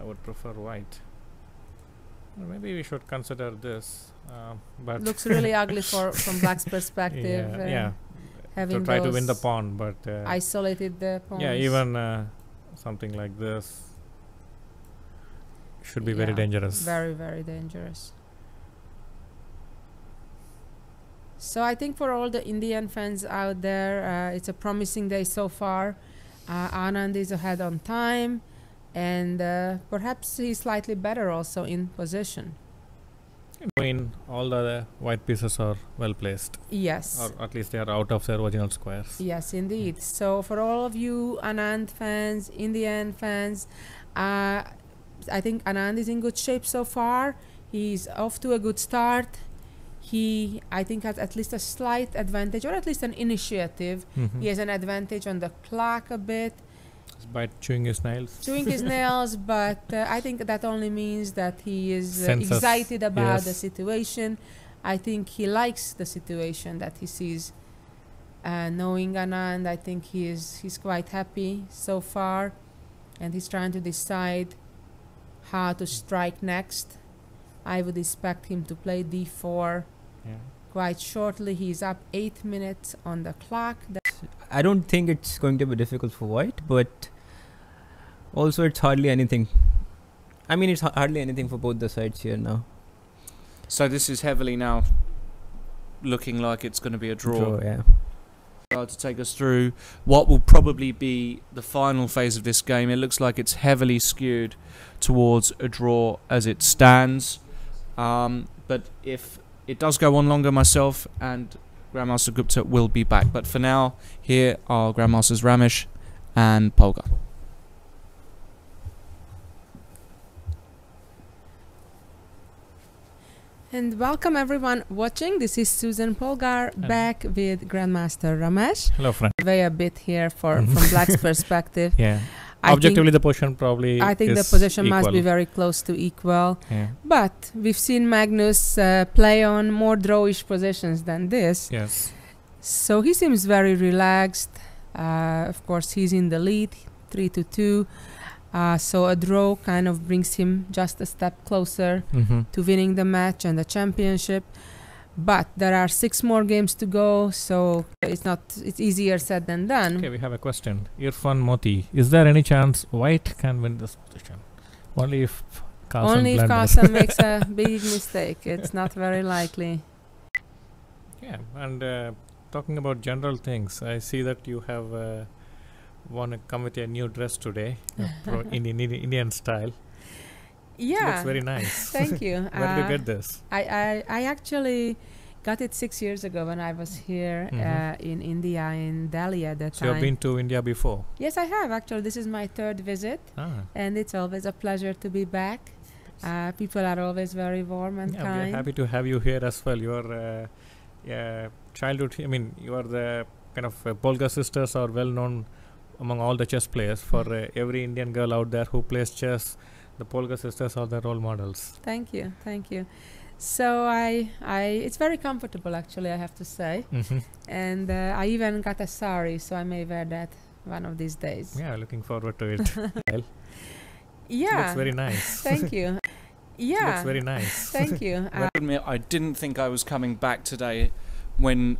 would prefer white. Or maybe we should consider this. But looks really ugly from black's perspective. Yeah. Having to try to win the pawn, but isolated the pawns. yeah, even something like this should be very dangerous. Very, very dangerous. So I think for all the Indian fans out there, it's a promising day so far. Anand is ahead on time, and perhaps he's slightly better also in position. I mean, all the white pieces are well placed. Yes. Or at least they are out of their original squares. Yes, indeed. So for all of you Anand fans, Indian fans, I think Anand is in good shape so far. He's off to a good start. He, I think, has at least a slight advantage, or at least an initiative. He has an advantage on the clock a bit. By chewing his nails. Chewing his nails, but I think that only means that he is excited about the situation. I think he likes the situation that he sees. Knowing Anand, I think he's quite happy so far, and he's trying to decide how to strike next. I would expect him to play d4 quite shortly. He's up 8 minutes on the clock. I don't think it's going to be difficult for white, but also it's hardly anything. I mean, it's hardly anything for both the sides here now. So this is heavily now looking like it's going to be a draw. Yeah. To take us through what will probably be the final phase of this game. It looks like it's heavily skewed towards a draw as it stands. But if it does go on longer, myself and Grandmaster Gupta will be back. But for now, here are Grandmasters Ramesh and Polgar. And welcome everyone watching. This is Susan Polgar back with Grandmaster Ramesh. Hello, friend. Weigh a bit here from Black's perspective. Yeah. Objectively, the position probably I think the is position equal. must be very close to equal. Yeah. But we've seen Magnus play on more drawish positions than this. Yes. So he seems very relaxed. Of course, he's in the lead, 3-2. So a draw kind of brings him just a step closer to winning the match and the championship. But there are 6 more games to go, so it's easier said than done. Okay, we have a question. Irfan Moti, is there any chance white can win this position? Only if Carlsen makes a big mistake. It's not very likely. Yeah, and talking about general things, I see that you have come with a new dress today, in Indian style. Yeah, looks very nice. Thank you. Where did you get this? I actually got it 6 years ago when I was here in India, in Delhi at that time. So you've been to India before? Yes, I have actually. This is my 3rd visit, and it's always a pleasure to be back. People are always very warm and kind. We're happy to have you here as well. Your childhood, I mean, you are the kind of Polgar sisters are well known among all the chess players. For every Indian girl out there who plays chess, the Polgar sisters are the role models. Thank you. So it's very comfortable actually, I have to say. And I even got a sari, so I may wear that one of these days. Yeah, looking forward to it. Yeah. Looks very nice. Thank you. Yeah. Looks very nice. Thank you. I admit, I didn't think I was coming back today when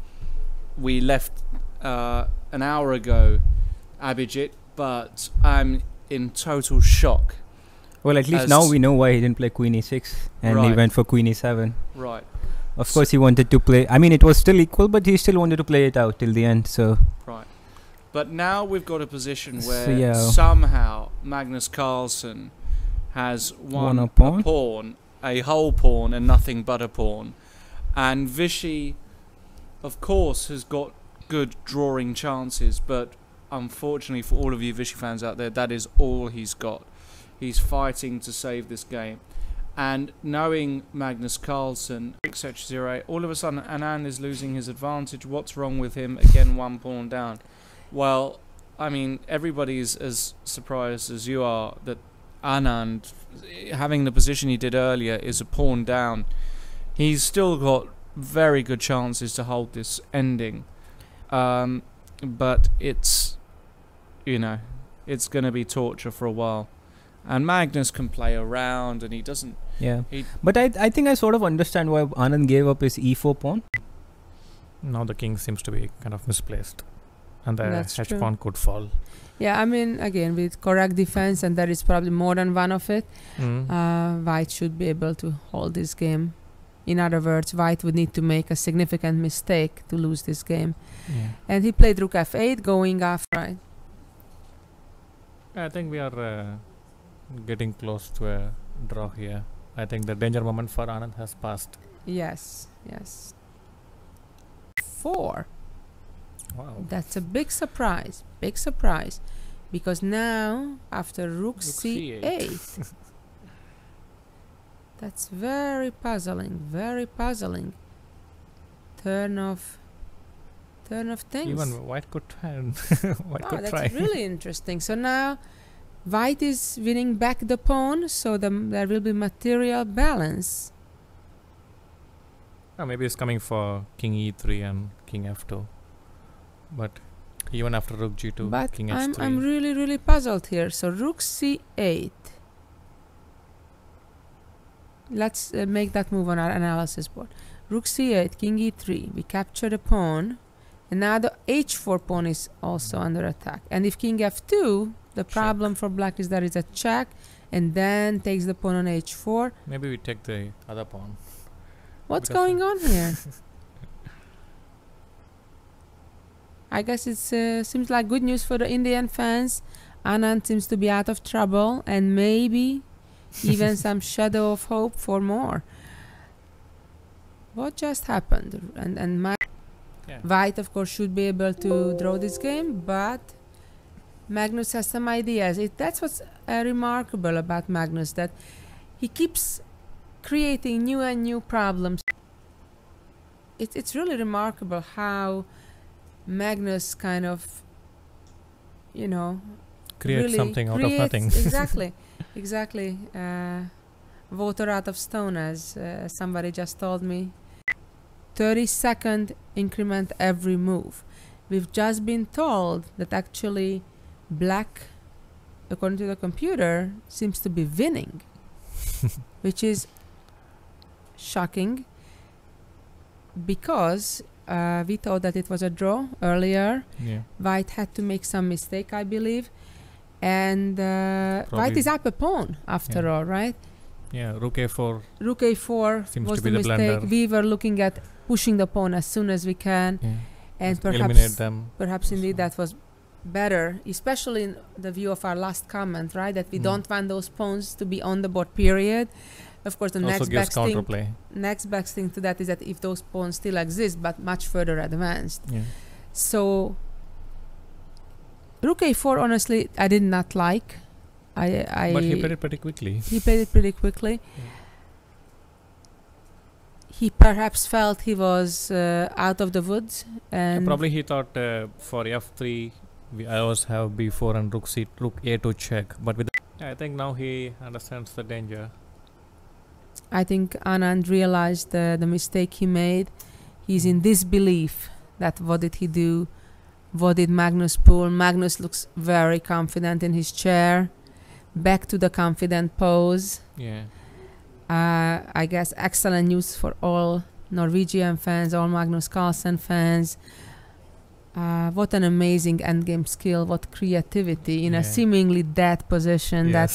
we left an hour ago, Abhijit, but I'm in total shock. Well, at least now we know why he didn't play Queen e6 and he went for Queen e7. Right. Of course, he wanted to play. I mean, it was still equal, but he still wanted to play it out till the end. So. Right. But now we've got a position where somehow Magnus Carlsen has won a pawn, a whole pawn, and nothing but a pawn. And Vishy, of course, has got good drawing chances, but unfortunately for all of you Vishy fans out there, that is all he's got. He's fighting to save this game. And knowing Magnus Carlsen, etc., all of a sudden Anand is losing his advantage. What's wrong with him? Again, 1 pawn down. Well, I mean, everybody's as surprised as you are that Anand, having the position he did earlier, is a pawn down. He's still got very good chances to hold this ending. But it's, it's going to be torture for a while. And Magnus can play around, and he doesn't. Yeah. But I think I sort of understand why Anand gave up his e4 pawn. Now the king seems to be kind of misplaced, and the That's h true. pawn could fall. Yeah, I mean, again, with correct defense, and there is probably more than one of it, White should be able to hold this game. In other words, White would need to make a significant mistake to lose this game. Yeah. And he played rook f8, going after. Right. I think we are getting close to a draw here. I think the danger moment for Anand has passed. Yes, yes. 4. Wow. That's a big surprise, because now after rook c8, that's very puzzling, Turn of things. Even White could try. That's really interesting. So now White is winning back the pawn, so there will be material balance. Maybe it's coming for king e3 and king f2. But even after rook g2, but king h3. I'm really puzzled here. So rook c8. Let's make that move on our analysis board. Rook c8, king e3. We capture the pawn. And now the h4 pawn is also under attack. And if king f2, the problem for black is that it's a check. And then takes the pawn on h4. Maybe we take the other pawn. What's going on here? I guess it seems like good news for the Indian fans. Anand seems to be out of trouble, and maybe even some shadow of hope for more. What just happened? And White, of course, should be able to draw this game, but Magnus has some ideas. That's what's remarkable about Magnus, that he keeps creating new and new problems. It's really remarkable how Magnus kind of, create really something out of nothing. Exactly. Water out of stone, as somebody just told me. 30-second increment every move. We've just been told that actually black, according to the computer, seems to be winning, which is shocking, because we thought that it was a draw earlier. Yeah. White had to make some mistake, I believe, and White is up a pawn after all, right? Yeah, rook a4. Rook a4 seems was to be the the mistake. blunder. We were looking at pushing the pawn as soon as we can, Eliminate and perhaps them. indeed that was better, especially in the view of our last comment, right? That we don't want those pawns to be on the board, period. Of course, the Also next best thing to that is that if those pawns still exist, but much further advanced. Yeah. So rook a4, honestly, I did not like. But he played it pretty quickly. He perhaps felt he was out of the woods, and probably he thought for f3 I always have b4 and rook a2 check. But with I think now he understands the danger. I think Anand realized the mistake he made. He's in disbelief that what did he do? What did Magnus pull? Magnus looks very confident in his chair. Back to the confident pose. Yeah. I guess excellent news for all Norwegian fans, all Magnus Carlsen fans. What an amazing endgame skill, what creativity in a seemingly dead position that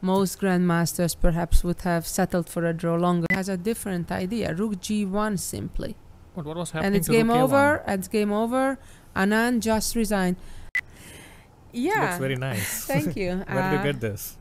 most grandmasters perhaps would have settled for a draw longer. He has a different idea. Rook g1 simply. What was happening? And it's game over. It's game over. Anand just resigned. Yeah. Looks very nice. Thank you. Where did you get this?